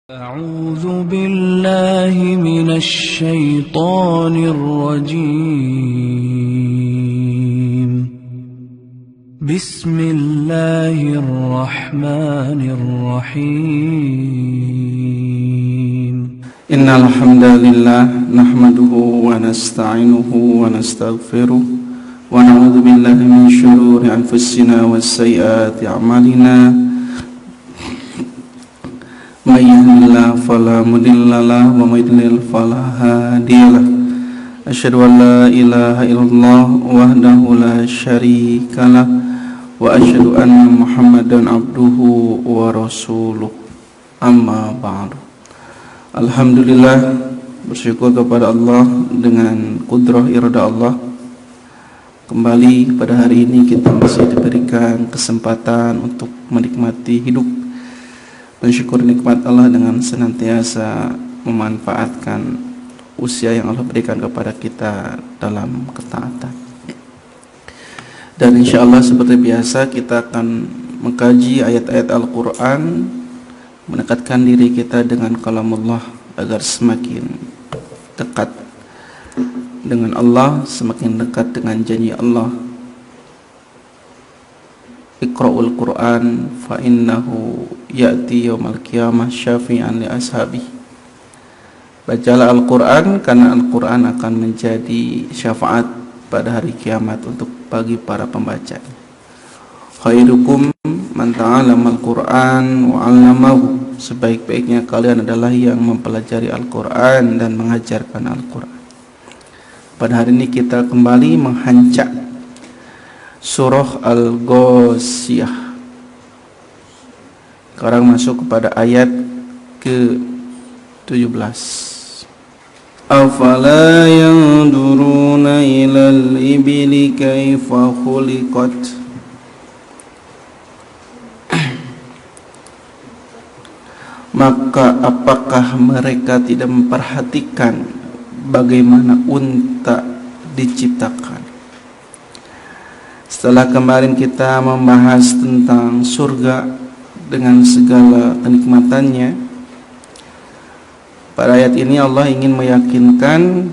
أعوذ بالله من الشيطان الرجيم. بسم الله الرحمن الرحيم. إن الحمد لله نحمده ونستعينه ونستغفره ونعوذ بالله من شرور أنفسنا وسيئات أعمالنا. من يهد الله فلا مضل له ومن يضلل فلا هادي له. أشهد أن لا إله إلا الله وحده لا شريك له وأشهد أن محمدا عبده ورسوله. Amma ba'du. Alhamdulillah, bersyukur kepada Allah dengan kudrah irada Allah. Kembali pada hari ini kita masih diberikan kesempatan untuk menikmati hidup, mensyukur nikmat Allah dengan senantiasa memanfaatkan usia yang Allah berikan kepada kita dalam ketaatan. Dan insyaallah seperti biasa kita akan mengkaji ayat-ayat Al-Quran, mendekatkan diri kita dengan kalamullah agar semakin dekat dengan Allah, semakin dekat dengan janji Allah. Iqra'ul Qur'an fa innahu ya'ti yaumal qiyamah syafi'an li ashabi. Bacalah Al-Quran karena Al-Quran akan menjadi syafaat pada hari kiamat untuk bagi para pembaca. Khairukum man ta'allama Al-Quran wa 'allamahu. Sebaik-baiknya kalian adalah yang mempelajari Al-Quran dan mengajarkan Al-Quran. Pada hari ini kita kembali menghancak surah Al-Ghasyiyah. Sekarang masuk kepada ayat ke-17. Afala yanzuruna ilal ibili kaifa khuliqat. Maka apakah mereka tidak memperhatikan bagaimana unta diciptakan? Setelah kemarin kita membahas tentang surga dengan segala kenikmatannya, pada ayat ini Allah ingin meyakinkan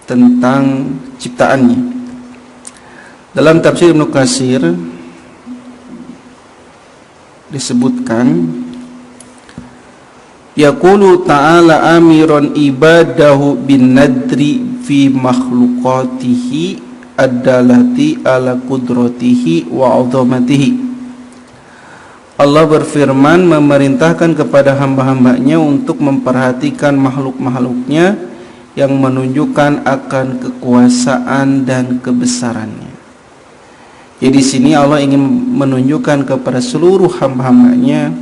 tentang ciptaannya. Dalam tafsir Ibnu Katsir disebutkan, yaqulu ta'ala amiran ibadahu bin nadri fi makhluqatihi ad-dalati ala qudratihi wa 'azamatihi. Allah berfirman memerintahkan kepada hamba-hambanya untuk memperhatikan makhluk-makhluknya yang menunjukkan akan kekuasaan dan kebesarannya. Jadi di sini Allah ingin menunjukkan kepada seluruh hamba-hambanya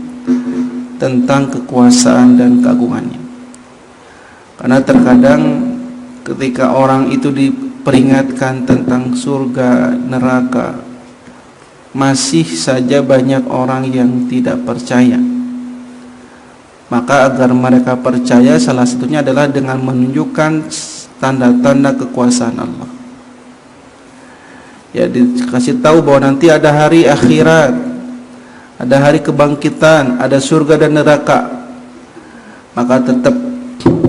tentang kekuasaan dan keagungannya. Karena terkadang ketika orang itu diperingatkan tentang surga, neraka, masih saja banyak orang yang tidak percaya. Maka agar mereka percaya, salah satunya adalah dengan menunjukkan tanda-tanda kekuasaan Allah. Ya, dikasih tahu bahwa nanti ada hari akhirat, ada hari kebangkitan, ada surga dan neraka. Maka tetap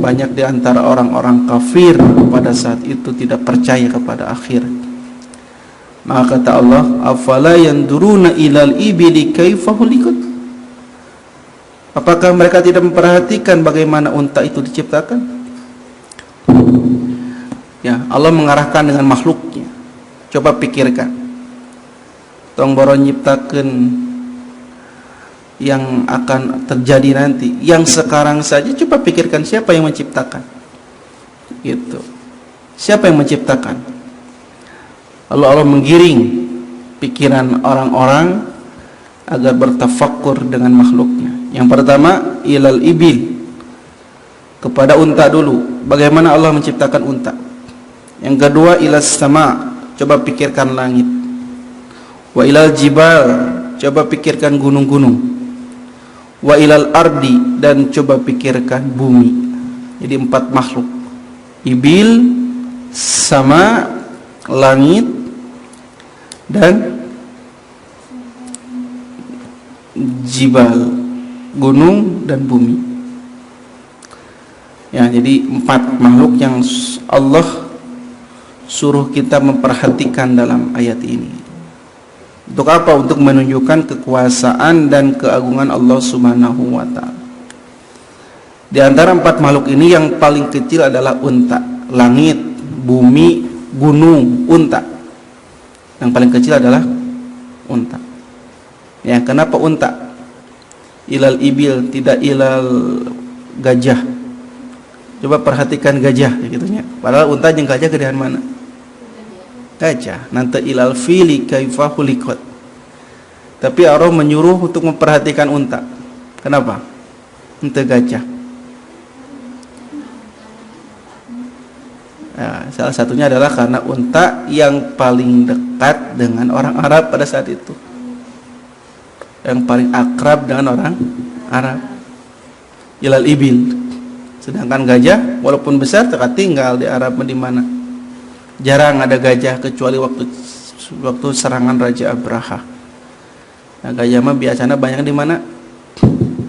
banyak di antara orang-orang kafir pada saat itu tidak percaya kepada akhirat. Maka kata Allah, afala yanduruna ilal ibili kaifa khuliqat. Apakah mereka tidak memperhatikan bagaimana unta itu diciptakan? Ya, Allah mengarahkan dengan makhluknya. Coba pikirkan, tong boron nyiptakeun yang akan terjadi nanti, yang sekarang saja. Coba pikirkan siapa yang menciptakan gitu. Siapa yang menciptakan? Allah menggiring pikiran orang-orang agar bertafakkur dengan makhluknya. Yang pertama, ilal ibil, kepada unta dulu. Bagaimana Allah menciptakan unta. Yang kedua, ilas sama, coba pikirkan langit. Wa ilal jibal, coba pikirkan gunung-gunung. Wa ilal ardi, dan coba pikirkan bumi. Jadi 4 makhluk. Ibil, sama, langit, dan jibal, gunung dan bumi. Ya, jadi 4 makhluk yang Allah suruh kita memperhatikan dalam ayat ini. Untuk apa? Untuk menunjukkan kekuasaan dan keagungan Allah Subhanahu wa taala. Di antara 4 makhluk ini yang paling kecil adalah unta. Langit, bumi, gunung, unta. Yang paling kecil adalah unta. Ya, kenapa unta? Ilal ibil, tidak ilal gajah. Coba perhatikan gajah gitunya. Padahal unta jeung gajah gedean mana? Gajah. Nanti ilal fili kaifa khuliqat. Tapi Allah menyuruh untuk memperhatikan unta. Kenapa? Unta gajah. Nah, salah satunya adalah karena unta yang paling dekat dengan orang Arab pada saat itu, yang paling akrab dengan orang Arab. Ilal ibil. Sedangkan gajah walaupun besar tetap tinggal di Arab di mana. Jarang ada gajah kecuali waktu serangan Raja Abraha. Nah, gajah mah biasanya banyak di mana?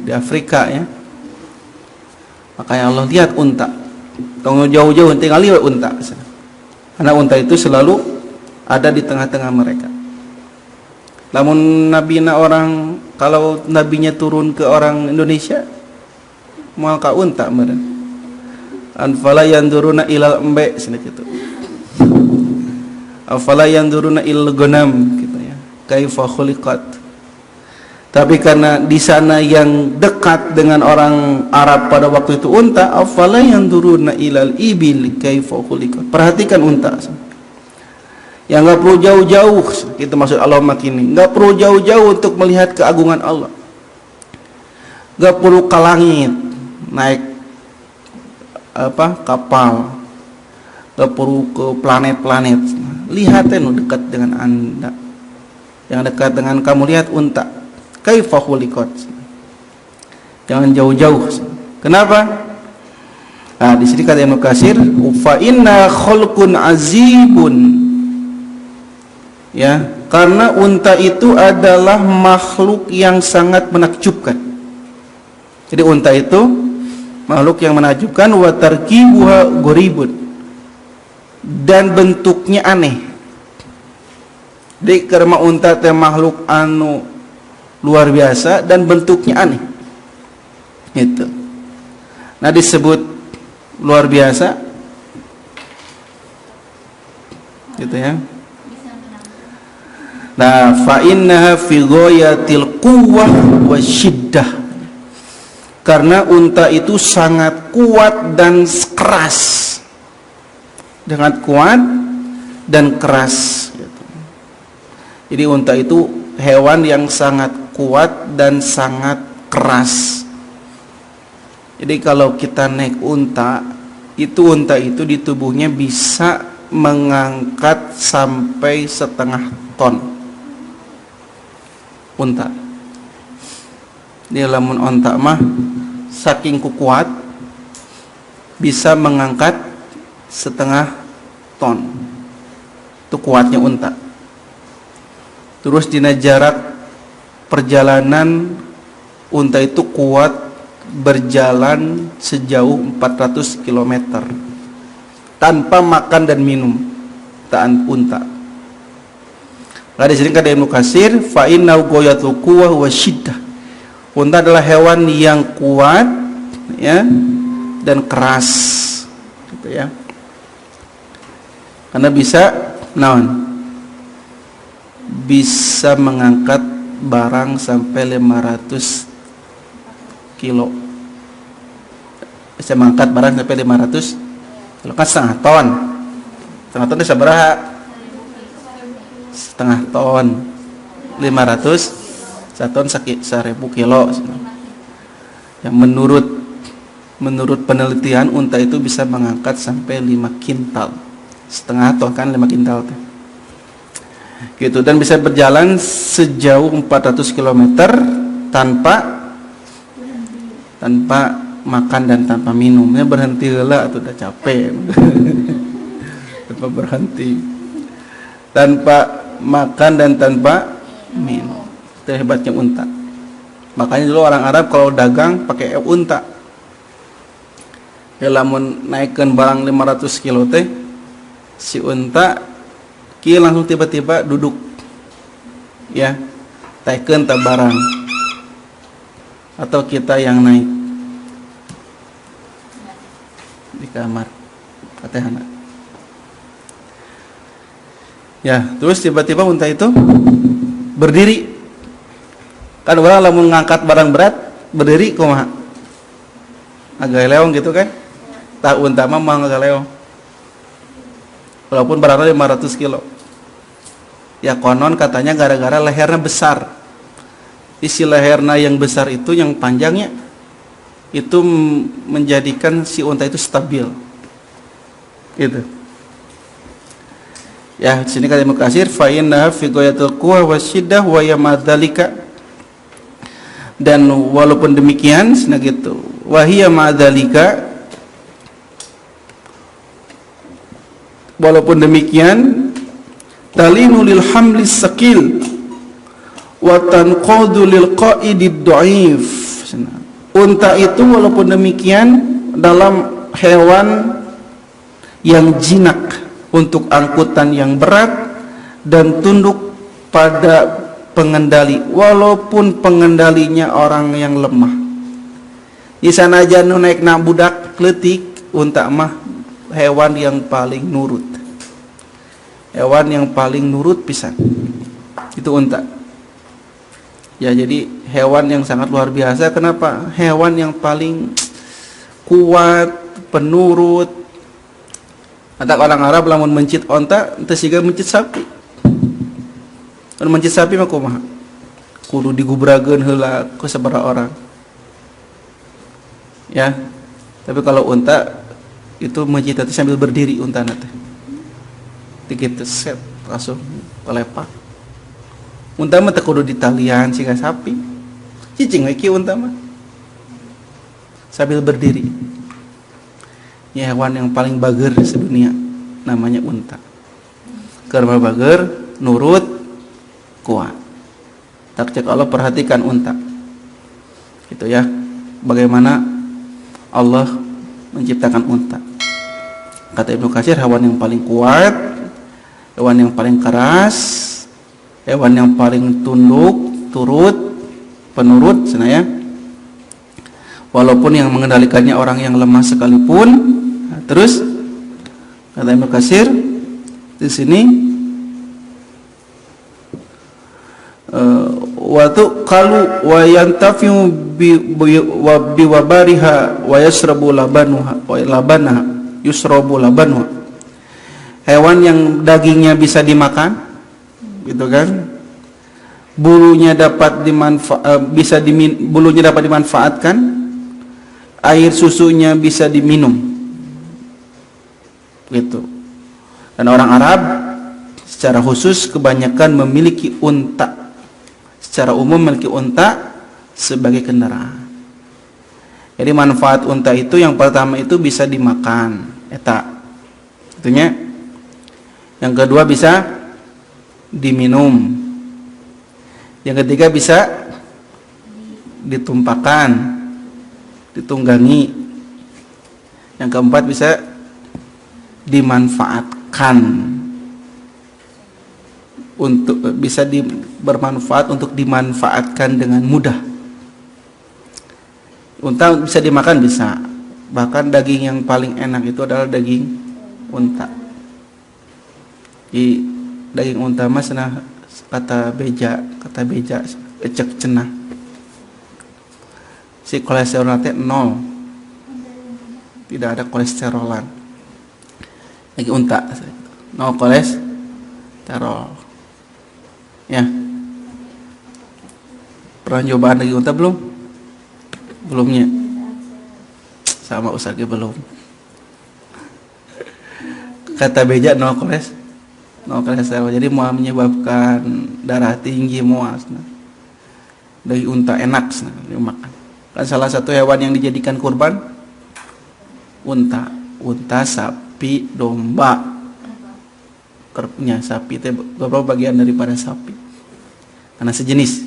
Di Afrika ya. Makanya Allah lihat unta. Tunggu jauh-jauh tinggal lihat unta. Karena unta itu selalu ada di tengah-tengah mereka. Namun orang kalau nabinya turun ke orang Indonesia mau ka unta meureun. Anfala yanduruna ilal embe cenah kitu. Afala yanduruna ilal ghanam gitu ya. Kaifa khuliqat. Tapi karena di sana yang dekat dengan orang Arab pada waktu itu unta, afala yanduruna ilal ibil kaifa khuliqat. Perhatikan unta. Yang enggak perlu jauh-jauh, itu maksud Allah makini. Enggak perlu jauh-jauh untuk melihat keagungan Allah. Enggak perlu ke langit, naik kapal. Enggak perlu ke planet-planet. Lihat yang dekat dengan Anda. Yang dekat dengan kamu, lihat unta. Kaifa khuliqat. Jangan jauh-jauh. Kenapa? Nah, di sini kata Ibnu Katsir, fa inna khalqun azibun. Ya, karena unta itu adalah makhluk yang sangat menakjubkan. Jadi unta itu makhluk yang menakjubkan, wa tarkibuha gharibun, dan bentuknya aneh. Jadi karena unta teh makhluk anu luar biasa dan bentuknya aneh. Gitu. Nah, disebut luar biasa. Gitu ya. Nah, fa innaha fi ghayatil quwwah wasyiddah. Karena unta itu sangat kuat dan keras. Sangat kuat dan keras gitu. Jadi unta itu hewan yang sangat kuat dan sangat keras. Jadi kalau kita naik unta itu di tubuhnya bisa mengangkat sampai 1/2 ton. Unta. Dia lamun unta mah saking kuat bisa mengangkat 1/2 ton. Itu kuatnya unta. Terus dina jarak perjalanan unta itu kuat berjalan sejauh 400 km tanpa makan dan minum. Taan unta. Nah, di sini kata Ibnu Katsir, fa innahu ghayatul quwwah wasyiddah. Unta adalah hewan yang kuat ya dan keras gitu ya. Karena bisa mengangkat barang sampai 500 kilo. Bisa mengangkat barang sampai 500 kilo, kan 1/2 ton. 1/2 ton itu sabaraha? 1/2 ton. 500 1 ton 1000 kilo. Yang menurut penelitian unta itu bisa mengangkat sampai 5 kintal. 1/2 ton kan 5 kintal teh. Gitu, dan bisa berjalan sejauh 400 km tanpa makan dan tanpa minum. Ya berhenti lah atau udah capek. Tanpa berhenti. Tanpa makan dan tanpa minum. Itu hebatnya unta. Makanya dulu orang Arab kalau dagang pakai unta. Ya lamun naikkeun barang 500 kilo teh si unta kieu langsung tiba-tiba duduk. Ya. Taikeun ta barang. Atau kita yang naik di kamar. Fatihana. Ya, terus tiba-tiba unta itu berdiri. Kan orang lamun ngangkat barang berat berdiri kumaha? Agak leong gitu kan? Tak unta mah agak leong. Walaupun beratnya 500 kilo. Ya konon katanya gara-gara lehernya besar. Isi lehernya yang besar itu, yang panjangnya itu menjadikan si unta itu stabil. Gitu. Ya, di sini kata Ibnu Katsir fa inna fi ghayatil quwa wasyiddah wa yamadhalika. Dan walaupun demikian, nah gitu. Wa hiya madzalika, walaupun demikian, talinu lil hamlis sakil wa tanqadu lil qaidid dhaif. Unta itu walaupun demikian dalam hewan yang jinak untuk angkutan yang berat dan tunduk pada pengendali, walaupun pengendalinya orang yang lemah. Di sana aja nu naik na budak leutik, unta mah hewan yang paling nurut. Hewan yang paling nurut pisan. Itu unta. Ya, jadi hewan yang sangat luar biasa. Kenapa? Hewan yang paling kuat, penurut. Ada orang Arab lamun mencit onta, teu siga mencit sapi. Mun mencit sapi mah kumaha? Kudu digubrageun heula ku sabaraha orang. Ya. Tapi kalau unta itu mencit teh sambil berdiri untana teh. Dikitu set langsung telepak. Unta mah teu kudu ditalian siga sapi. Cicing we kieu unta mah. Sambil berdiri. Ya, hewan yang paling bager sedunia namanya unta. Karena bager, nurut, kuat. Tak cek Allah, perhatikan unta. Gitu ya. Bagaimana Allah menciptakan unta. Kata Ibnu Katsir, hewan yang paling kuat, hewan yang paling keras, hewan yang paling tunduk, turut, penurut, senaya. Walaupun yang mengendalikannya orang yang lemah sekalipun. Nah, terus kata Ibnu Katsir di sini watu qalu wa yantafiu bi wabariha wa yashrabu labanuha wa labanaha yusrabu labanuha. Hewan yang dagingnya bisa dimakan, gitu kan? Bulunya dapat bulunya dapat dimanfaatkan, air susunya bisa diminum, gitu. Dan orang Arab secara khusus kebanyakan memiliki unta. Secara umum memiliki unta sebagai kendaraan. Jadi manfaat unta itu yang pertama itu bisa dimakan, eta. Itunya. Yang kedua bisa diminum. Yang ketiga bisa ditumpahkan, ditunggangi. Yang keempat bisa dimanfaatkan, untuk bisa bermanfaat untuk dimanfaatkan dengan mudah. Unta bisa dimakan, bisa. Bahkan daging yang paling enak itu adalah daging unta. Di daging unta mas nah kata beja ecek cenah. Si kolesterol teh 0. Tidak ada kolesterolan. Daging unta 0 kolesterol. Ya. Pernah cobaan daging unta belum? Belumnya. Sama Ustaz belum. Kata beja 0 kolesterol. Jadi mau menyebabkan darah tinggi muas. Daging unta enak dimakan. Kan salah satu hewan yang dijadikan kurban unta, sapi, domba. Kerbnya sapi itu beberapa bagian daripada sapi. Karena sejenis.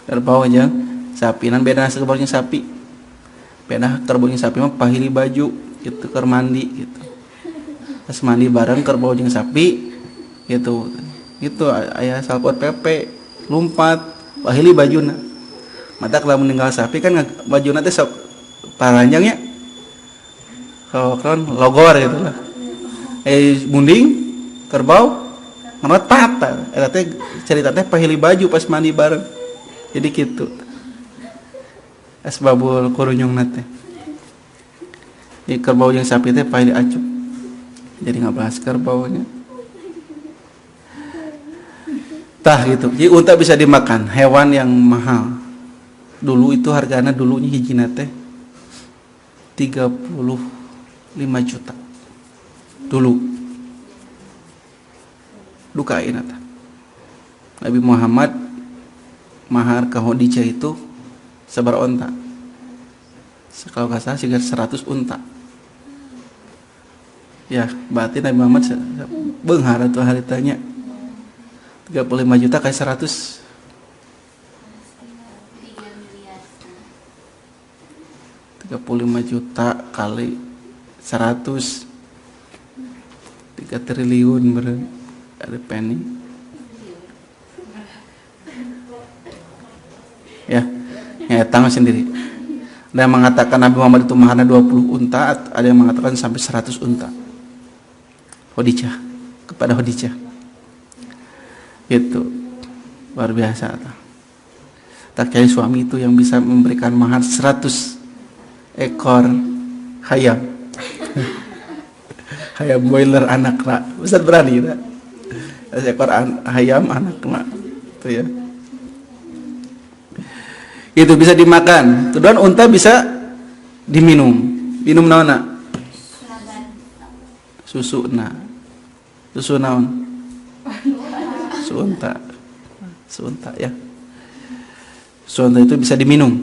Kerbau aja sapi, nan beda nasi kerbaunya sapi. Pena kerbau jeung sapi mah pahili baju gitu keur mandi gitu. Pas mandi bareng kerbau jeung sapi gitu. Gitu aya salpot pepe lumpat pahili bajuna. Mata kalau meninggal sapi kan bajuna teh sok paranjangnya. Kan logor gitu lah. Munding kerbau ngerat patah. Eta teh cerita teh pahili baju pas mandi bareng. Jadi gitu. Asbabul kurunyung nate. Di kerbau yang sapi teh pahili acup. Jadi ngabahas kerbaunya. Tah gitu. Jadi unta bisa dimakan, hewan yang mahal. Dulu itu harganya dulunya hijina teh 35 juta. Dulu. Dukain eta. Nabi Muhammad mahar ke Khadijah itu sabar unta. Kalau nggak salah sekitar 100 unta. Ya, berarti Nabi Muhammad beunghar atuh haritanya 35 juta kayak 100. 35 juta kali 100 3 triliun ada penny. Ya, tanggal sendiri. Ada yang mengatakan Nabi Muhammad itu maharnya 20 unta, ada yang mengatakan sampai 100 unta. Khadijah, kepada Khadijah. Itu luar biasa. Tak kayak suami itu yang bisa memberikan mahar 100 ekor hayam. Hayam boiler anak nak. Ustaz berani tak? Ekor hayam anak nak. Itu ya. Itu bisa dimakan. Kemudian unta bisa diminum. Minum naon? Susu naon? Susu unta. Susu unta ya. Susu unta itu bisa diminum.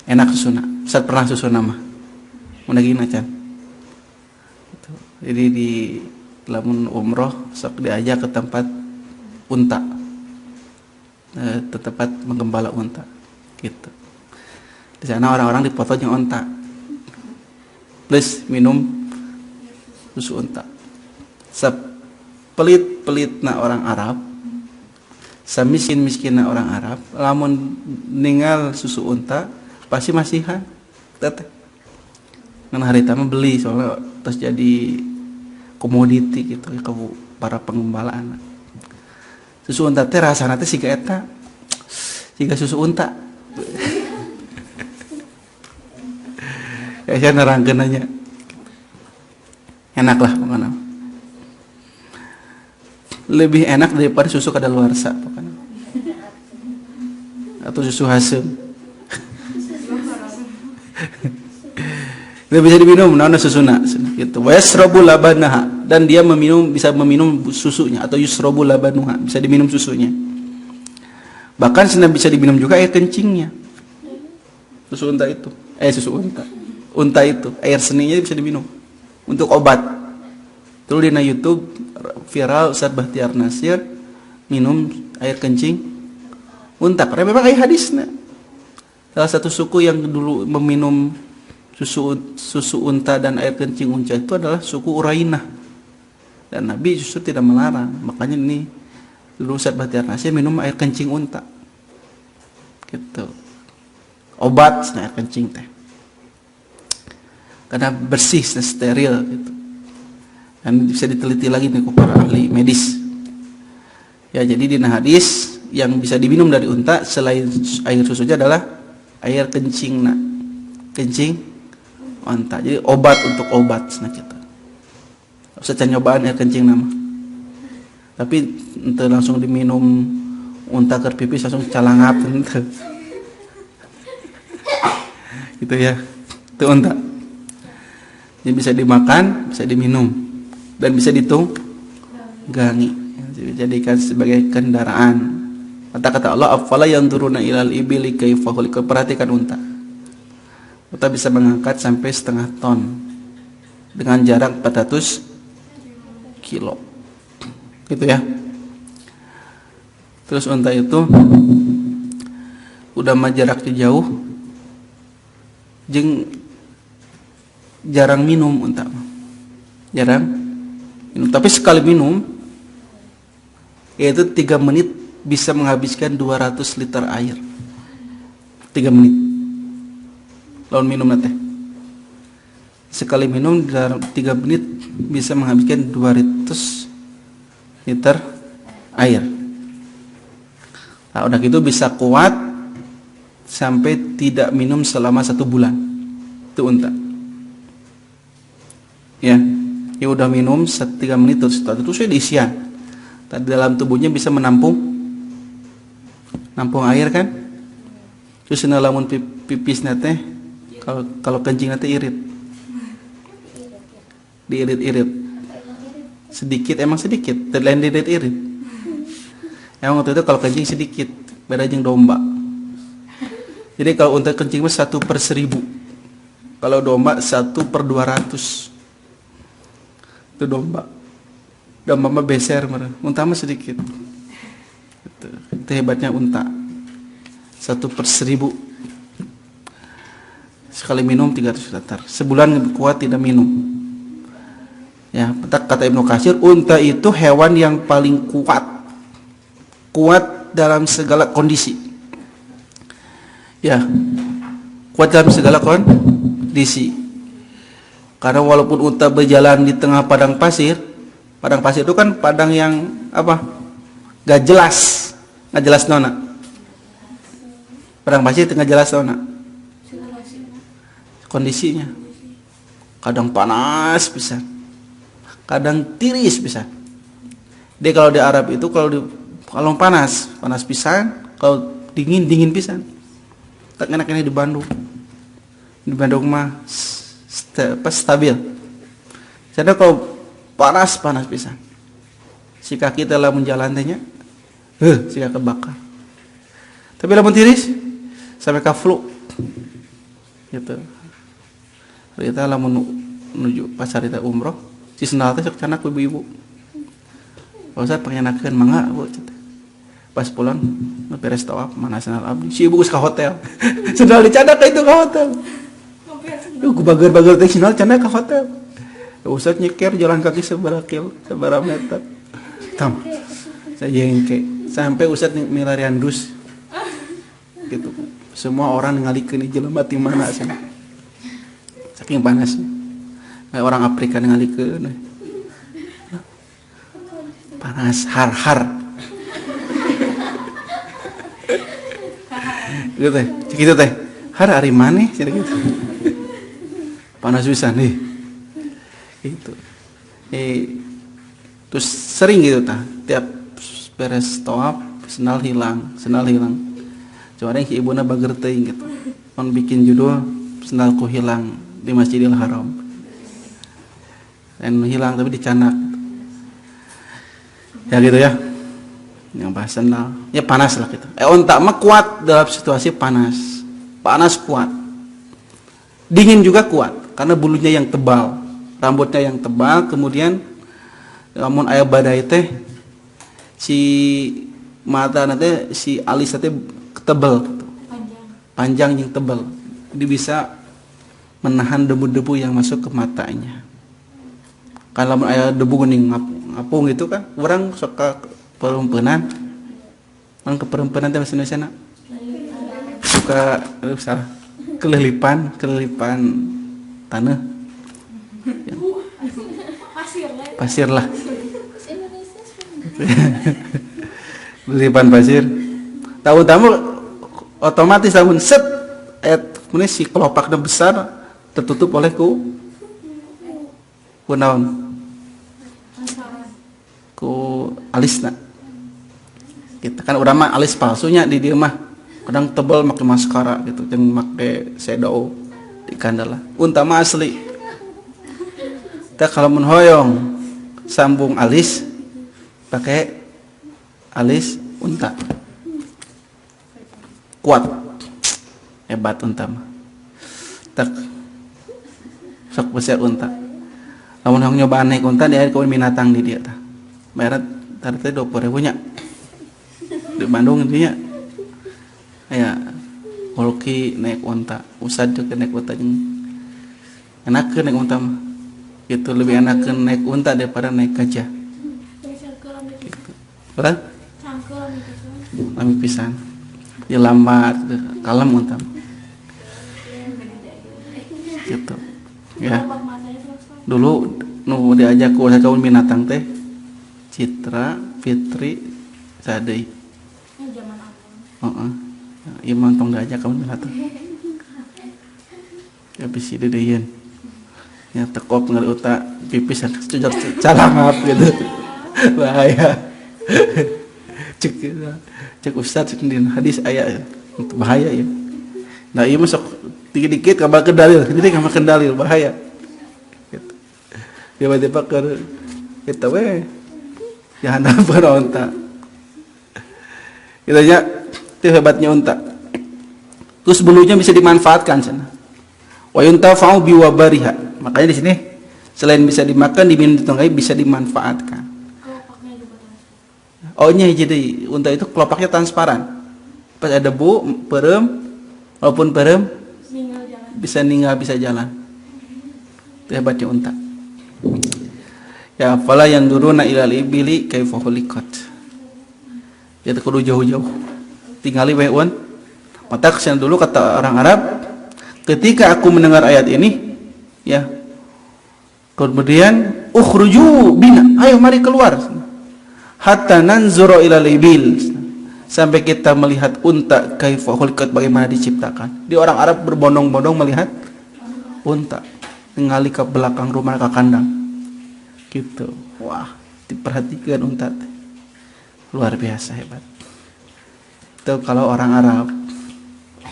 Enak susuna. Ustaz pernah susu nama. Mun gini can. Jadi di lamun umroh sok diajak ke tempat unta. Tempat menggembala unta gitu. Di sana orang-orang dipoto jeung unta. Plus minum susu unta. Pelit-pelitna orang Arab, miskin-miskinna orang Arab, lamun ningal susu unta pasti masihan. Teteh. Ngan harita mah beli soalnya terus jadi komoditi gitu ke para pengembalaan. Susu unta teh rasana teh siga eta. Siga susu unta. Ya saya nerangkeun nya. Enak lah pokoknya. Lebih enak daripada susu kadaluarsa pokoknya. Atau susu haseum. Itu bisa diminum, naon susuna gitu. Wa yasrabu labanaha, dan dia bisa meminum susunya atau yusrabu labanuha, bisa diminum susunya. Bahkan bisa diminum juga air kencingnya. Susu unta itu. Susu unta. Unta itu, air seninya bisa diminum untuk obat. Terus di YouTube viral Ustaz Bahtiar Nasir minum air kencing unta. Karena memang ayat hadisnya. Salah satu suku yang dulu meminum susu unta dan air kencing unta itu adalah suku Urainah. Dan Nabi justru tidak melarang. Makanya ini dulu Ustaz Bahtiar Nasir minum air kencing unta. Gitu. Obat air kencing teh. Karena bersih dan steril gitu. Dan bisa diteliti lagi nih para ahli medis. Ya, jadi di hadis yang bisa diminum dari unta selain air susunya adalah air kencing kencing unta. Jadi obat untuk obat kita. Usah nyobaan air kencing nama. Tapi ente langsung diminum unta keur pipis langsung calangap ente. Gitu ya. Itu unta. Jadi bisa dimakan, bisa diminum, dan bisa ditunggangi, dijadikan sebagai kendaraan. Kata-kata Allah, afala yanzuruna ilal ibili kaifa khuliqat. Perhatikan unta. Unta bisa mengangkat sampai 0,5 ton dengan jarak 400 kilo. Gitu ya. Terus unta itu udah mah jaraknya jauh, jeung jarang minum unta. Jarang minum, tapi sekali minum yaitu 3 menit bisa menghabiskan 200 liter air. 3 menit. Lawan minum teh. Sekali minum dalam 3 menit bisa menghabiskan 200 liter air. Nah, udah gitu bisa kuat sampai tidak minum selama 1 bulan. Itu unta. Ya udah minum 3 menit terus saya diisian. Tadi dalam tubuhnya bisa menampung air kan. Terus lamun pipis teh kalau kencing teh irit. Diirit-irit. Sedikit, emang sedikit, lain diirit-irit. Emang waktu itu kalau kencing sedikit, beda jeung domba. Jadi kalau unta kencing 1/1000. Kalau domba 1/200. Itu domba. Domba mah beser, unta mah sedikit. Itu hebatnya unta. 1/1000. Sekali minum 300 liter. Sebulan kuat tidak minum. Ya, kata Ibnu Katsir, unta itu hewan yang paling kuat dalam segala kondisi. Ya, kuat dalam segala kondisi. Karena walaupun unta berjalan di tengah padang pasir itu kan padang yang apa? Gak jelas nona. Padang pasir tengah jelas nona. Kondisinya kadang panas pisan, kadang tiris pisan. Dia kalau di Arab itu kalau panas pisan, kalau dingin pisan. Tak enak ini di Bandung. Di Bandung mah stabil. Jadi kalau panas pisan. Si kaki telah menjalan tehnya, sika kebakar. Tapi lamun tiris sampai ka flu. Gitu. Kita lamun menuju pasar kita umroh, si sendal teh sok canak ibu-ibu. Pak Ustaz pangenakeun mangga Bu. Pas pulang beres tawaf mana sendal abdi. Si ibu geus ka hotel. Sendal dicadak itu ka hotel. Ku bager-bager teh sendal cadak ka hotel. Ustaz nyeker jalan kaki sabaraha meter. Tam. Saya jengke sampai Ustaz milarian dus. Gitu. Semua orang ngalikeun jelema ti mana cenah. Saking panasnya. Kayak orang Afrika ngalikeun. Panas har. Gitu teh. Har ari maneh cenah gitu. Panas pisan nih. Itu. Terus sering gitu tah. Tiap beres tawaf sendal hilang. Coba si ibuna bager teuing gitu. On bikin judul sendalku hilang di Masjidil Haram. Dan hilang tapi dicanak. Ya gitu ya. Yang bahas sendal. Ya panas lah gitu. Unta mah kuat dalam situasi panas. Panas kuat. Dingin juga kuat karena bulunya yang tebal, rambutnya yang tebal, kemudian lamun aya badai teh si mata nanti si alis teh tebal gitu. Panjang yang tebal. Dia bisa menahan debu-debu yang masuk ke matanya. Kalau aya debu geuning ngapung gitu kan, orang suka perempuanan. Mang ke perempuanan teh bahasa Indonesia suka salah kelilipan tanah. Pasir lah. Kelilipan pasir. Tahu-tahu otomatis lamun set kemudian si kelopaknya besar tertutup oleh ku naon ku alisna. Kita kan urang mah alis palsunya di dieu mah kadang tebal make maskara gitu jeung make shadow di kandala. Unta mah asli. Teh kalau mun hoyong sambung alis pakai alis unta. Kuat. Hebat unta mah. Tak sok besar unta. Lamun hang nyoba naik unta dia kawin binatang di dia tah. Bayar tadi teh 20.000 nya. Di Bandung dinya. Aya Holki naik unta, Ustad juga naik unta jeung enakeun naik unta mah. Itu lebih enakeun naik unta daripada naik gajah. Gitu. Betul? Lami pisan. Di lambat kalem unta. Gitu. Ya. Dulu nu diajak ku kaum binatang teh Citra, Fitri, Sadei. Heeh. Ieu mah tong diajak kaum binatang. Ya bisi dedeyeun. Ya tekop ngali uta pipis cucok calangap gitu. Bahaya. Cek Ustaz cek dina hadis aya bahaya ya. Nah ieu mah sok dikit-dikit kabar dalil, jadi kabar dalil bahaya. Gitu. Tiba-tiba ke kita we jangan apa unta. Kita nya itu hebatnya unta. Terus bulunya bisa dimanfaatkan sana. Wa yuntafa'u biwabariha. Makanya di sini selain bisa dimakan, diminum, ditunggai bisa dimanfaatkan. Oh nya jadi unta itu kelopaknya transparan. Pas ada bu, perem, walaupun perem bisa ninggal, bisa jalan. Itu hebatnya unta. Ya fala yanduruna ilal ibili kaifa khuliqat. Ya kudu jauh-jauh. Tingali we un. Mata kesan dulu kata orang Arab, ketika aku mendengar ayat ini, ya. Kemudian ukhruju bina, ayo mari keluar. Hatta nanzura ilal ibil. Sampai kita melihat unta kaifa khuliqat, bagaimana diciptakan. Di orang Arab berbondong-bondong melihat unta. Ningali ke belakang rumah ke kandang. Gitu. Wah, diperhatikan unta. Luar biasa hebat. Itu kalau orang Arab.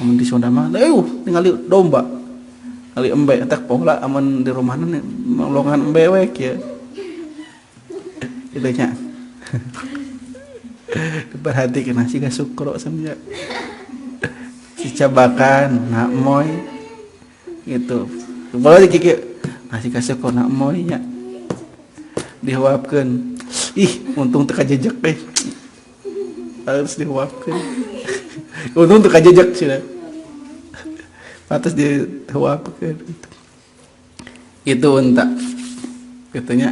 Amun di Sunda mah, ningali domba. Kali embe tak pola amun di rumahna melongan embe we kieu. Kitu nya. Diperhatikan nasi ka sukro samnya. Dicabakan nak moy gitu. Boleh dikiki nasi ka sukro nak moy nya. Dihuapkeun. Ih, untung teu kajejek teh. Harus dihuapkeun. Untung teu kajejek cenah. Patas dihuapkeun. Itu unta. Katanya.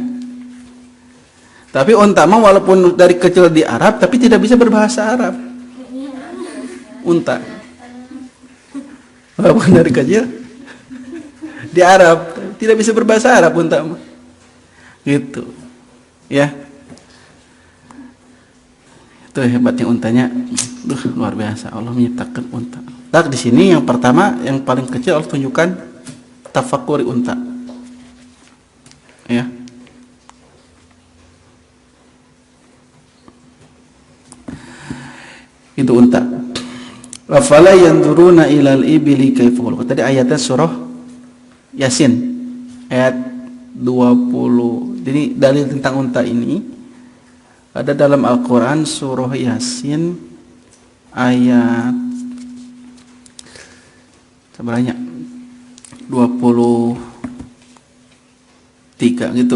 Tapi unta mah walaupun dari kecil di Arab tapi tidak bisa berbahasa Arab. Unta. Walaupun dari kecil di Arab tidak bisa berbahasa Arab unta mah. Gitu. Ya. Itu hebatnya untanya. Luar biasa Allah menciptakan unta. Nah, di sini yang pertama yang paling kecil Allah tunjukkan tafakuri unta. Ya. Itu unta. Afala yanzuruna ilal ibili kaifa khuliqat. Tadi ayatnya surah Yasin ayat 20. Jadi dalil tentang unta ini ada dalam Al-Qur'an surah Yasin ayat sebenarnya 23 gitu.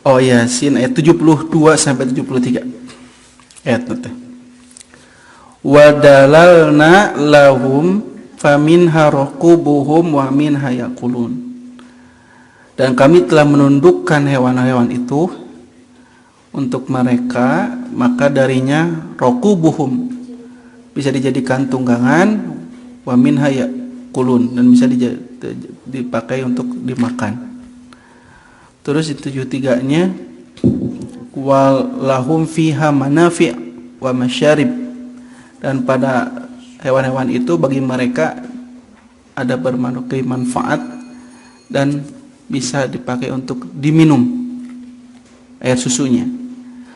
Oh Yasin ayat 72 sampai 73. Ayat itu. Wa dalalna lahum faminha raqubuhum wa minha yaqulun. Dan kami telah menundukkan hewan-hewan itu untuk mereka, maka darinya raqubuhum bisa dijadikan tunggangan, wa minha yaqulun, dan bisa dipakai untuk dimakan. Terus itu 73-nya walahum fiha manafi' wa masyarib, dan pada hewan-hewan itu bagi mereka ada berbagai manfaat dan bisa dipakai untuk diminum air susunya.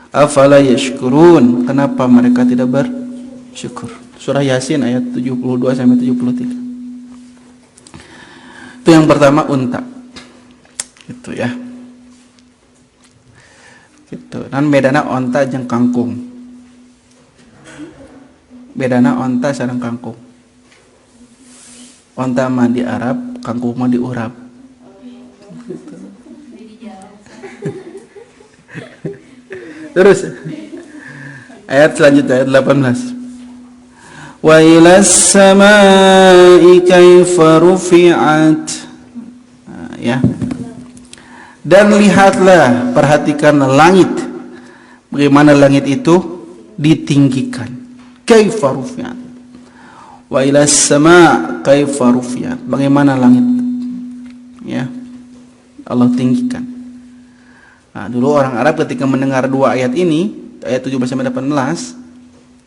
Afala yashkurun, kenapa mereka tidak bersyukur? Surah Yasin ayat 72 sampai 73. Itu yang pertama unta. Gitu ya. Gitu. Dan bedana onta jeung kangkung. Bedana onta sareng kangkung. Onta mah di Arab, kangkung mah di Urab. Gitu. Terus ayat selanjutnya ayat 18. Wa ilas samai kaifa rufi'at. Ya. Dan lihatlah, perhatikanlah langit. Bagaimana langit itu ditinggikan. Kaifa rufi'at. Wa ilas sama kaifa rufi'at. Bagaimana langit? Ya. Allah tinggikan. Nah, dulu orang Arab ketika mendengar dua ayat ini, ayat 17 sampai 18,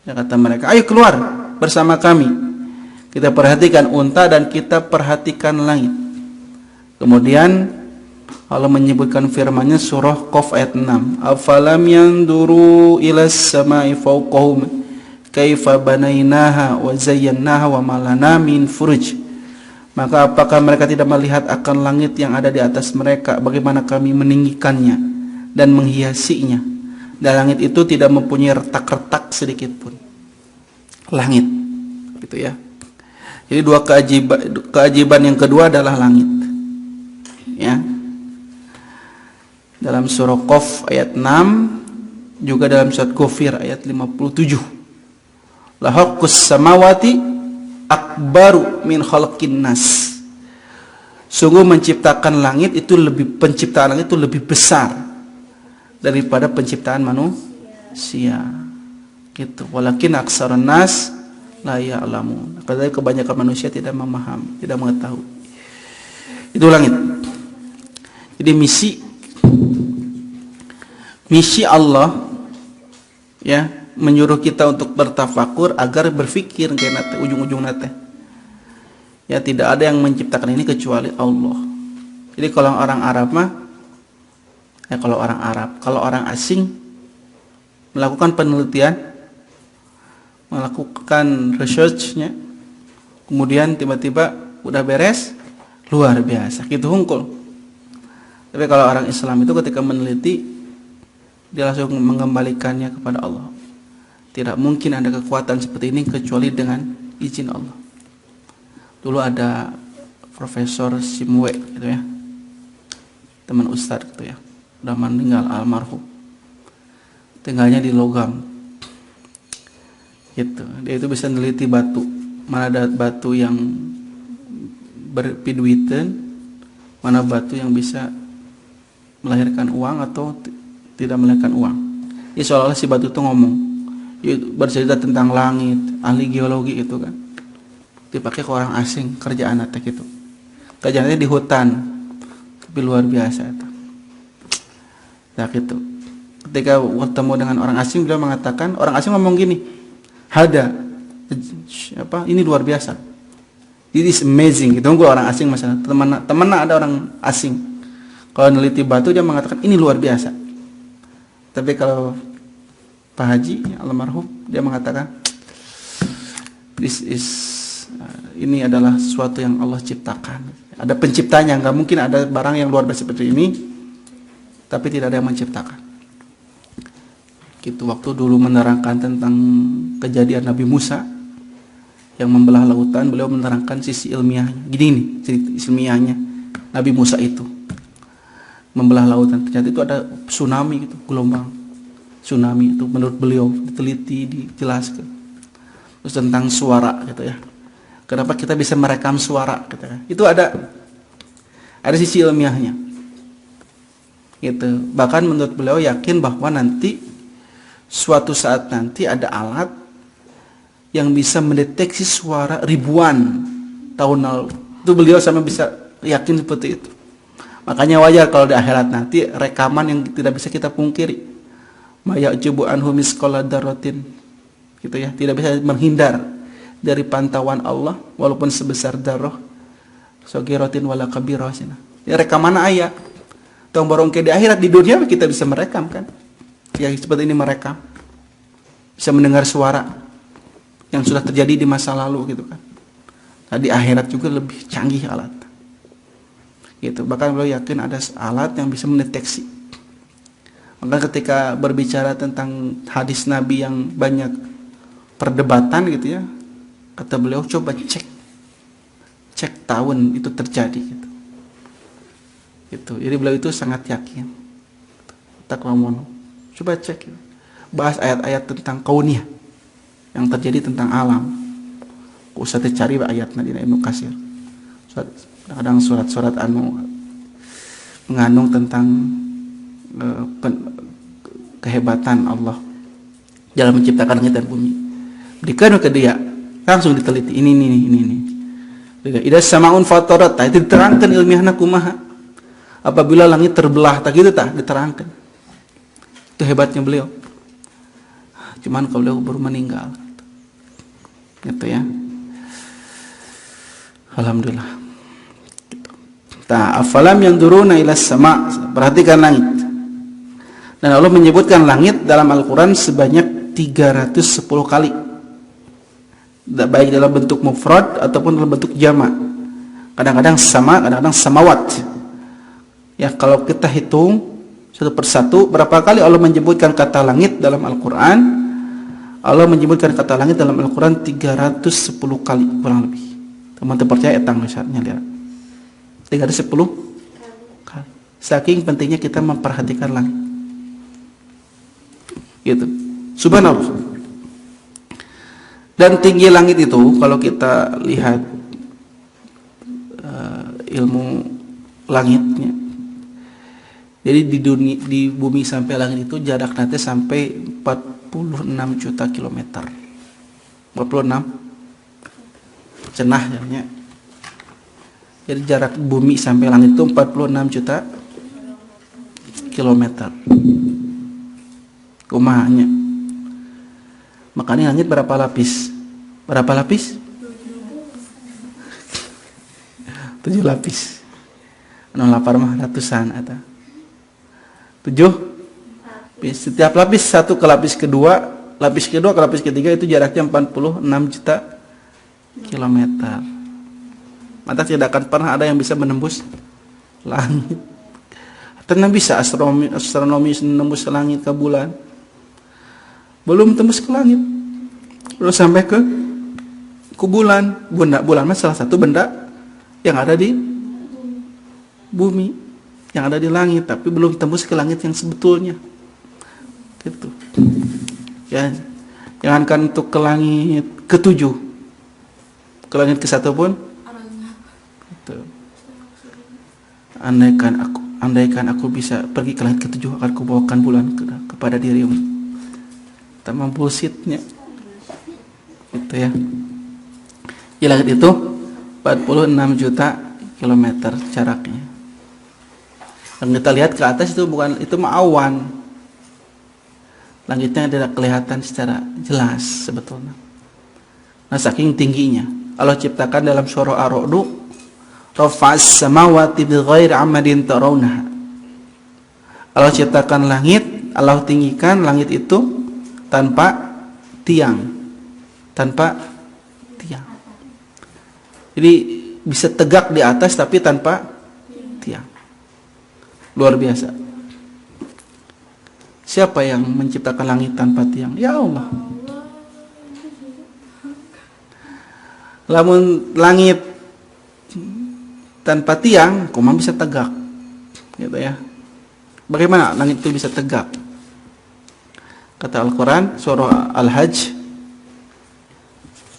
ya kata mereka, "Ayo keluar bersama kami. Kita perhatikan unta dan kita perhatikan langit." Kemudian Allah menyebutkan firman-Nya surah Qaf ayat 6. "Afalam yanduru ilas samai fawqahum kaifa banainaha wa zayyanaha wa malana min furuj." Maka apakah mereka tidak melihat akan langit yang ada di atas mereka, bagaimana kami meninggikannya dan menghiasinya, dan langit itu tidak mempunyai retak-retak sedikit pun. Langit, gitu ya. Jadi dua keajaiban yang kedua adalah langit. Ya. Dalam surah Qaf ayat 6, juga dalam surat Ghafir ayat 57. La khalqus samawati akbaru min khalqin nas. Sungguh menciptakan langit itu penciptaan langit itu lebih besar daripada penciptaan manusia. Gitu. Walakin aksarun nas la ya'lamun. Karena kebanyakan manusia tidak memahami, tidak mengetahui. Itu langit. Jadi misi Allah ya, menyuruh kita untuk bertafakur agar berpikir kayak nate ujung-ujung nate. Ya, tidak ada yang menciptakan ini kecuali Allah. Jadi kalau orang Arab mah kalau orang asing melakukan penelitian, melakukan research-nya, kemudian tiba-tiba udah beres, luar biasa, gitu hungkul. Tapi kalau orang Islam itu ketika meneliti, dia langsung mengembalikannya kepada Allah. Tidak mungkin ada kekuatan seperti ini kecuali dengan izin Allah. Dulu ada Profesor Simwe gitu ya, teman Ustadz gitu ya, udah meninggal almarhum, tinggalnya di logam gitu. Dia itu bisa meneliti batu, mana ada batu yang berpiduiten, mana batu yang bisa melahirkan uang atau tidak melahirkan uang. Jadi seolah-olah si batu itu ngomong, bercerita tentang langit, ahli geologi itu kan, dipakai ke orang asing, kerjaan anak gitu, kerjaannya di hutan, tapi luar biasa itu. Nah gitu. Ketika bertemu dengan orang asing, beliau mengatakan, orang asing ngomong gini, ini luar biasa, it is amazing. Gitu gue orang asing masalah teman ada orang asing, kalau neliti batu dia mengatakan ini luar biasa. Tapi kalau Pak Haji almarhum, dia mengatakan ini adalah sesuatu yang Allah ciptakan, ada penciptanya, nggak mungkin ada barang yang luar biasa seperti ini tapi tidak ada yang menciptakan. Gitu. Waktu dulu menerangkan tentang kejadian Nabi Musa yang membelah lautan, beliau menerangkan sisi ilmiahnya. Gini nih, sisi ilmiahnya Nabi Musa itu membelah lautan. Ternyata itu ada tsunami gitu, gelombang tsunami itu menurut beliau diteliti, dijelaskan. Terus tentang suara gitu ya. Kenapa kita bisa merekam suara gitu ya. Itu ada sisi ilmiahnya. Gitu. Bahkan menurut beliau yakin bahwa nanti suatu saat nanti ada alat yang bisa mendeteksi suara ribuan tahun lalu. Itu beliau sama bisa yakin seperti itu. Makanya wajar kalau di akhirat nanti rekaman yang tidak bisa kita pungkiri. Maya'jubu anhu misqala dzarratin. Gitu ya, tidak bisa menghindar dari pantauan Allah walaupun sebesar dzarrah. Saghiratin wala kabirah. Ya rekaman ayat. Tong barongke di akhirat, di dunia kita bisa merekam kan. Ya seperti ini merekam. Bisa mendengar suara yang sudah terjadi di masa lalu gitu kan. Nah, di akhirat juga lebih canggih alat. Gitu. Bahkan beliau yakin ada alat yang bisa mendeteksi. Maka ketika berbicara tentang hadis Nabi yang banyak perdebatan gitu ya, kata beliau coba cek tahun itu terjadi gitu. Gitu. Jadi beliau itu sangat yakin. Taklamono Coba cek. Bahas ayat-ayat tentang kauniyah yang terjadi tentang alam. Usah cari ayatnya di Ibnu Katsir. Kadang surat-surat anu mengandung tentang kehebatan Allah dalam menciptakan langit dan bumi. Berikan ke dia, langsung diteliti. Ini. Ida samaun fatarat, itu diterangkan ilmiahna kumaha. Apabila langit terbelah, tak gitu tak diterangkan. Itu hebatnya beliau. Cuman kalau beliau baru meninggal. Gitu ya. Alhamdulillah. Afalam yanzuruna ilas sama, perhatikan langit. Dan Allah menyebutkan langit dalam Al-Quran sebanyak 310 kali. Baik dalam bentuk mufrad ataupun dalam bentuk jamak. Kadang-kadang sama, kadang-kadang samawat. Ya, kalau kita hitung satu persatu, berapa kali Allah menyebutkan kata langit dalam Al-Quran? Allah menyebutkan kata langit dalam Al-Quran 310 kali kurang lebih. Teman-teman percaya etang misalnya lihat. 310 kali. Saking pentingnya kita memperhatikan langit. Gitu. Subhanallah. Dan tinggi langit itu kalau kita lihat ilmu langitnya. Jadi di bumi sampai langit itu jarak nanti sampai 46 juta kilometer. 46 cenah jadinya. Jadi jarak bumi sampai langit itu 46 juta kilometer. Kumahanya. Makanya langit berapa lapis? Berapa lapis? 7 lapis. Anu lapar mah ratusan eta. 7 lapis. Setiap lapis satu ke lapis kedua ke lapis ketiga itu jaraknya 46 juta kilometer. Maka tidak akan pernah ada yang bisa menembus langit. Karena bisa astronomi menembus langit ke bulan. Belum tembus ke langit, belum sampai ke bulan. Bulan mah salah satu benda yang ada di bumi, yang ada di langit, tapi belum tembus ke langit yang sebetulnya. Gitu. Ya, jangankan untuk ke langit ke-7, ke langit ke-1 pun. Gitu. Andaikan aku bisa pergi ke langit ke-7, akan kubawakan bulan kepada dirimu. Sama bullshitnya itu ya. Di langit itu 46 juta kilometer jaraknya. Yang kita lihat ke atas itu mah awan. Langitnya tidak kelihatan secara jelas sebetulnya. Nah, saking tingginya Allah ciptakan dalam surah Ar-Ra'd, rafa'as samawati bighairi amadin tarawnaha. Allah ciptakan langit, Allah tinggikan langit itu tanpa tiang. Jadi bisa tegak di atas tapi tanpa tiang. Luar biasa. Siapa yang menciptakan langit tanpa tiang? Ya Allah. Lamun langit tanpa tiang, kumaha bisa tegak? Gitu ya. Bagaimana langit itu bisa tegak? Kata Al-Quran surah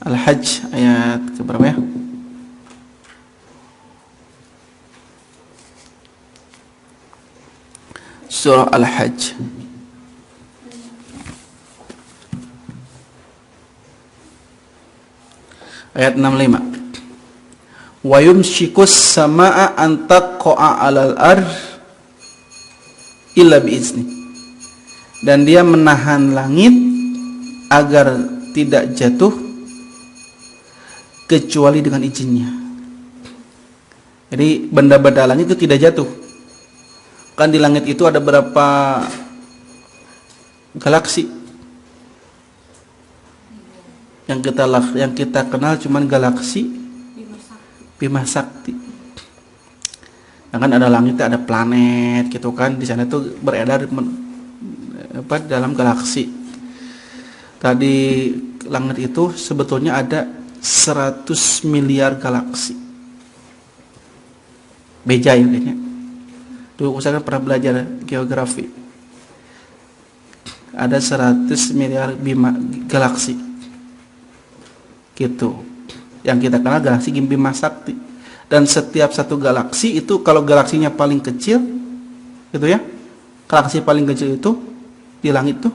Al-Hajj ayat keberapa ya? Surah Al-Hajj ayat 65. Wa yumsikus samaa an taqa'a 'alal ard illa bi'izni. Dan dia menahan langit agar tidak jatuh kecuali dengan izinnya. Jadi benda-benda langit itu tidak jatuh. Kan di langit itu ada berapa galaksi? Yang kita kenal cuman galaksi Bima Sakti. Yang kan ada langit, ada planet gitu kan. Di sana tuh beredar dalam galaksi. Tadi langit itu sebetulnya ada 100 miliar galaksi. Beja ya kayaknya. Dulu saya kan pernah belajar geografi. ada 100 miliar Bima galaksi. Gitu. Yang kita kenal galaksi Bima Sakti. Dan setiap satu galaksi itu, kalau galaksinya paling kecil gitu ya, galaksi paling kecil itu di langit tuh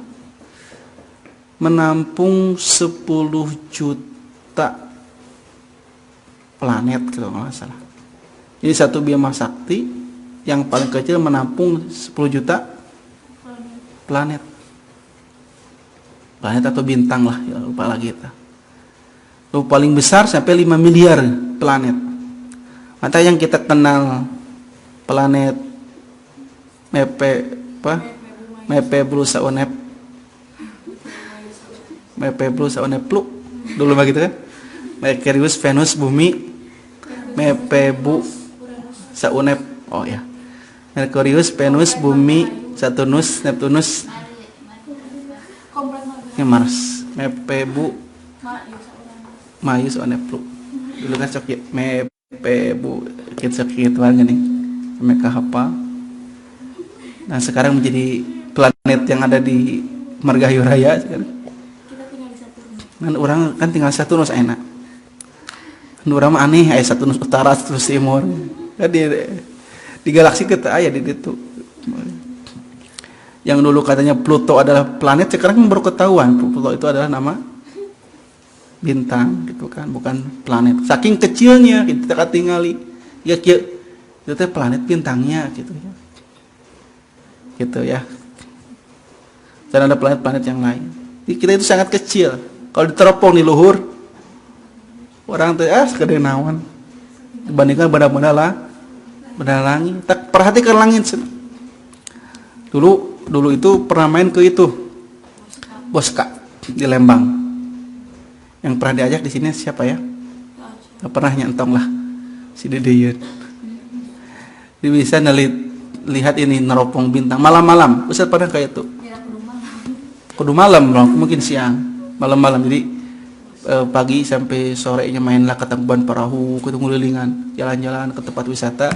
menampung 10 juta planet gitu kalau nggak salah. Jadi satu Bima Sakti yang paling kecil menampung 10 juta planet. Planet atau bintang lah, ya lupa lagi itu. Lalu paling besar sampai 5 miliar planet. Mata yang kita kenal planet Mepe Blue Saonep dulu begitu kan? Merkurius, Venus, Bumi, Mepebu, Saonep. Oh ya. Merkurius, Venus, Bumi, Saturnus, Neptunus, Mars, Mepebu, Mayus, Oneplu. Dulu kan cok ya, Mepebu, kita banget nih, mereka hafal. Nah sekarang menjadi planet yang ada di Margahayu Raya sekarang. Kan orang kan tinggal Saturnus enak. Orang mah aneh, Saturnus utara, Saturnus timur. Kan di galaksi kita aya di situ. Yang dulu katanya Pluto adalah planet, sekarang baru ketahuan Pluto itu adalah nama bintang gitu kan, bukan planet. Saking kecilnya kita tinggali, ya itu teh planet bintangnya gitu ya. Gitu ya. Dan ada planet-planet yang lain. Jadi kita itu sangat kecil. Kalau diteropong di luhur, orang teh sekedar nawan. Dibandingkan benda langit. Tak perhatikan langit. Dulu itu pernah main ke itu Boska di Lembang. Yang pernah diajak di sini siapa ya? Gak pernah nyentong lah si Dedeyeun. Dia bisa lihat ini neropong bintang malam-malam. Ustaz pernah kayak itu. Kudu malam, mungkin siang, malam-malam. Jadi pagi sampai sorenya mainlah ke Tangkuban Perahu, ke Tunggulilingan, jalan-jalan ke tempat wisata.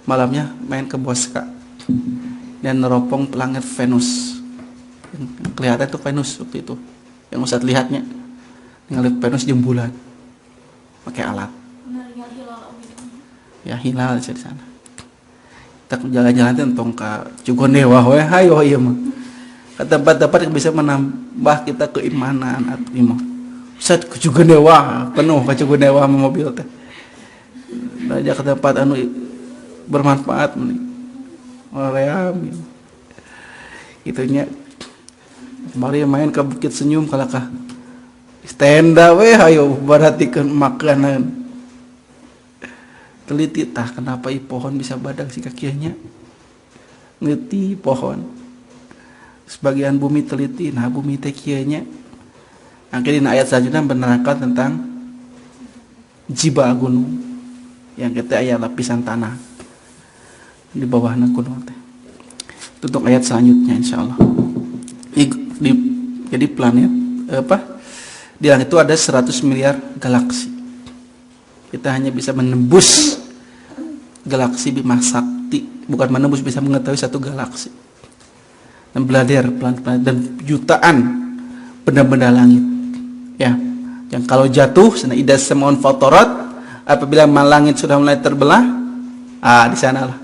Malamnya main ke Boska. Dan neropong planet Venus. Yang kelihatan itu Venus waktu itu. Yang Ustaz lihatnya ngelihat Venus jam bulan. Pakai alat. Ya hilal di sana. Kita jalan-jalan tentang ke Cugondewa, hayo ieu mah. Ke tempat-tempat yang bisa menambah kita keimanan atau iman. Ustaz ke Cugondewa, penuh ke Cugondewa sama mobil teh. Ajak ke tempat anu bermanfaat meni. Oream. Itunya kemarin main ke Bukit Senyum kalakah stenda hayo perhatikan makanan. Teliti tah kenapa pohon bisa badak si kakinya. Ngerti pohon. Sebagian bumi teliti, nah bumi teh kieunya. Akhirnya ayat selanjutnya menerangkan tentang jiba gunung yang kita aya lapisan tanah di bawahna gunung teh. Itu untuk ayat selanjutnya insyaallah. Jadi planet di langit itu ada 100 miliar galaksi. Kita hanya bisa menembus galaksi Bima Sakti, bukan menembus, bisa mengetahui satu galaksi. Dan belajar planet-planet dan jutaan benda-benda langit. Ya, yang kalau jatuh, sana idas samaun fatorat, apabila langit sudah mulai terbelah, di sanalah.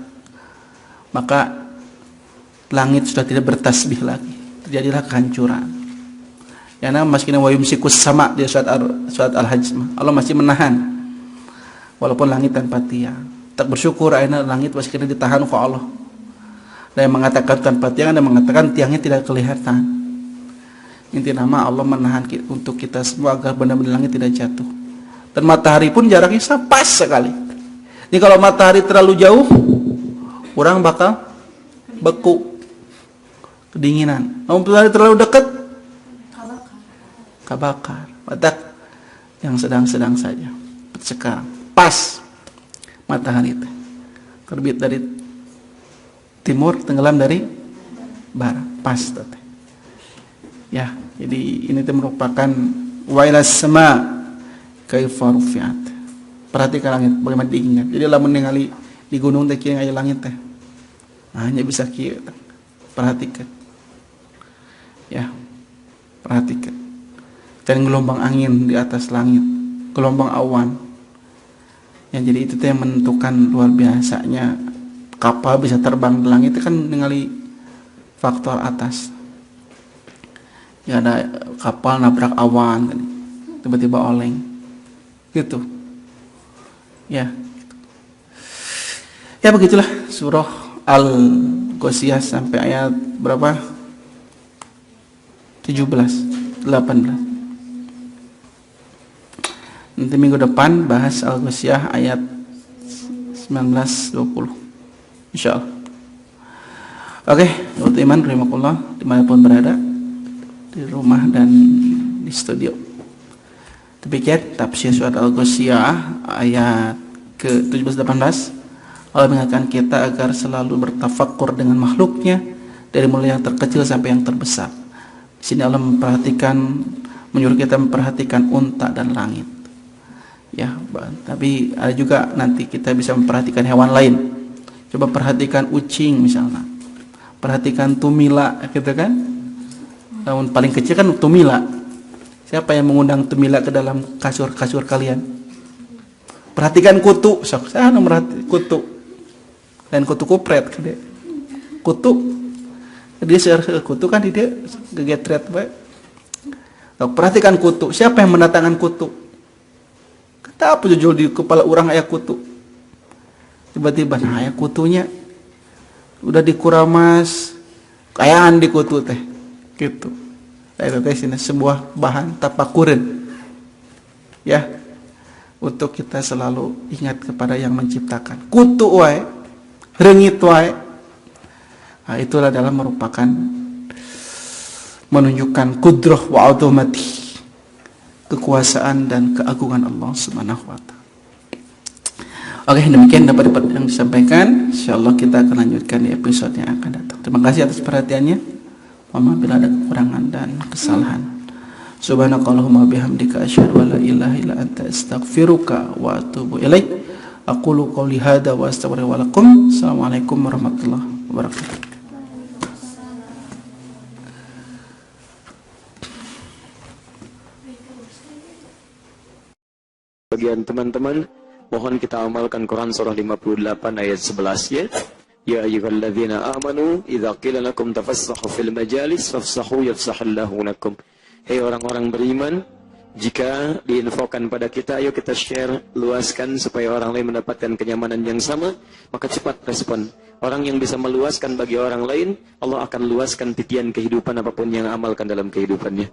Maka langit sudah tidak bertasbih lagi. Terjadilah kehancuran. Ya, maskina wa yumsikus sama di surat Al-Hajj. Allah masih menahan. Walaupun langit tanpa tiang. Tak bersyukur aina langit masih kena ditahan oleh Allah. Dan yang mengatakan tanpa tiang, dan mengatakan tiangnya tidak kelihatan. Inti nama Allah menahan untuk kita semua agar benda-benda langit tidak jatuh. Dan matahari pun jaraknya pas sekali. Jadi kalau matahari terlalu jauh, orang bakal beku, kedinginan. Kalau matahari terlalu dekat, kabakar. Batak yang sedang-sedang saja. Sekarang pas matahari itu terbit dari timur, tenggelam dari barat, pas tete. Ya, jadi ini merupakan wailas sama kaifa rufiat. Perhatikan langit bagaimana diingat. Jadi lamun ningali di gunung teh kieu aya langit teh. Nah, hanya bisa kieu. Perhatikan. Ya, perhatikan. Dan gelombang angin di atas langit, gelombang awan. Ya, jadi itu yang menentukan luar biasanya kapal bisa terbang di langit itu kan ningali faktor atas. Ya, ada kapal nabrak awan, tiba-tiba oleng, gitu. Ya, ya begitulah surah Al-Ghasyiyah sampai ayat berapa? 17, 18. Nanti minggu depan bahas Al-Ghasyiyah ayat 19-20, insyaallah. Oke, untuk iman rahimakumullah dimanapun berada, di rumah dan di studio. Demikian tafsir surat Al-Ghasyiyah ayat ke 17-18. Allah mengingatkan kita agar selalu bertafakkur dengan makhluknya, dari mulai yang terkecil sampai yang terbesar. Di sini Allah menyuruh kita memperhatikan unta dan langit. Ya, tapi ada juga nanti kita bisa memperhatikan hewan lain. Coba perhatikan ucing misalnya, perhatikan tumila, gitu kan? Namun paling kecil kan tumila. Siapa yang mengundang tumila ke dalam kasur kalian? Perhatikan kutu, sok saya merhati kutu. Dan kutu kupret, gede. Kutu, dia seharusnya kutu kan dia gegetret baik. Perhatikan kutu. Siapa yang mendatangkan kutu? Kata apa jujur di kepala orang ayah kutu? Tiba-tiba nah ayah kutunya udah dikuramas, kayaan di kutu teh, gitu. Itu teh sini sebuah bahan tapakuran, ya, untuk kita selalu ingat kepada yang menciptakan. Kutu wae, reungit wae. Nah, itulah dalam merupakan menunjukkan kudrah wa azamati, kekuasaan dan keagungan Allah Subhanahu wa taala. Oke, demikian dapat yang disampaikan. Insyaallah kita akan lanjutkan di episode yang akan datang. Terima kasih atas perhatiannya. Mohon maaf bila ada kekurangan dan kesalahan. Subhanakallahumma bihamdika asyhadu an la ilaha illa anta astaghfiruka wa atubu ilaik. Aqulu qouli hadza wa astaghfiru lakum. Assalamualaikum warahmatullahi wabarakatuh. Bagian teman-teman, mohon kita amalkan Quran surah 58 ayat 11 ya. Ya ayyuhalladzina amanu idza qila lakum tafassahu fil majalis fafsahu yafsahullahu lakum. Hei orang-orang beriman, jika diinfokan pada kita, ayo kita share, luaskan supaya orang lain mendapatkan kenyamanan yang sama, maka cepat respon. Orang yang bisa meluaskan bagi orang lain, Allah akan luaskan titian kehidupan apapun yang amalkan dalam kehidupannya.